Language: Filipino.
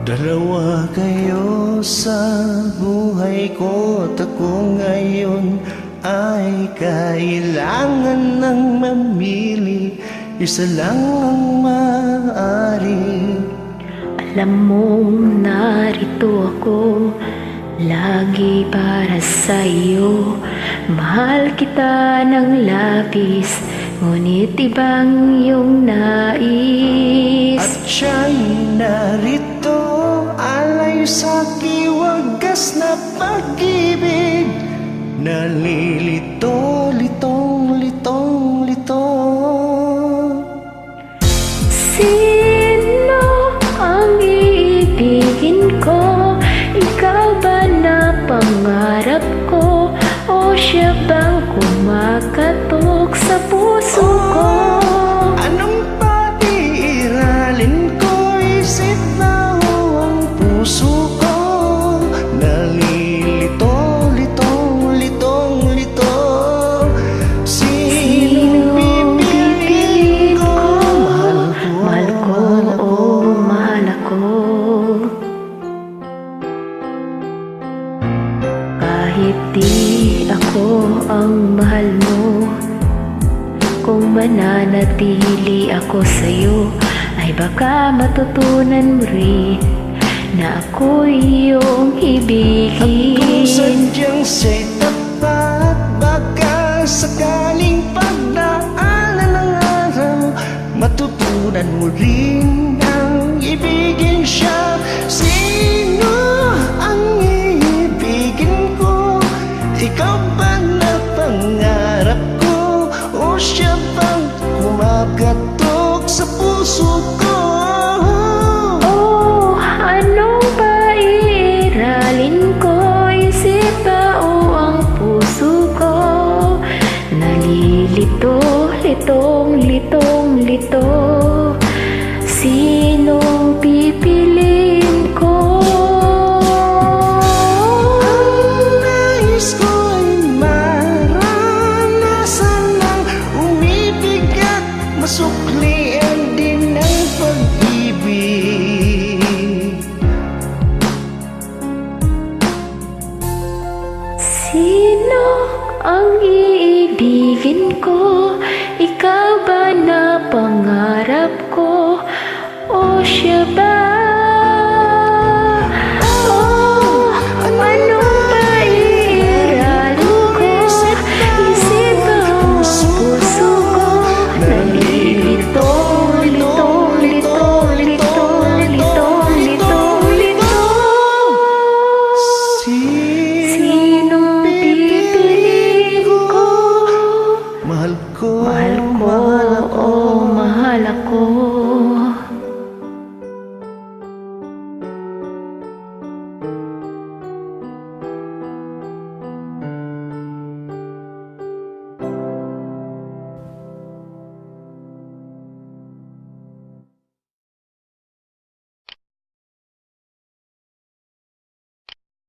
Dalawa kayo sa buhay ko, at ako ngayon ay kailangan ng mamili. Isa lang ang maaari. Alam mong narito ako, lagi para sa iyo. Mahal kita ng labis, ngunit ibang iyong nais. At siya'y narito, alay sa wagas na pag-ibig. Nalilito, litong, litong, lito. Sino ang iibigin ko? Ikaw ba na pangarap ko? O siya bang kumakatok sa puso ko? Anong pag-iiralin ko? Isip na ang puso ko. Nalilito, litong, litong, lito. Sinong pipiliin ko? Mahal ko, oh mahal ako. Kahit di ako ang mahal mo, kung mananatili ako sa'yo, ay baka matutunan mo rin na ako'y iyong ibigin. At kung sadyang siya'y tapat, baka sakaling pagdaanan ng araw, matutunan mo rin ang ibigin siya. Sino ang iibigin ko? Ikaw ba na pangarap ko? O siya bang kumakatok sa puso ko? Oh, anong ba iiralin ko? Isip ba o ang puso ko? Nalilito, litong, litong, lito. Sinong pipiliin ko? Ang nais ko'y maranasan ng umibig at masuklian din ang pag-ibig. Sino ang iibigin ko? Ikaw ba na pangarap ko? O siya ba? Oh, anong ba iiralin ko? Isip ba ang puso ko? Nalilito, litong, litong, litong, litong, litong, litong. Sinong pipiliin ko? Mahal ko, Mahal ko, oh mahal ako.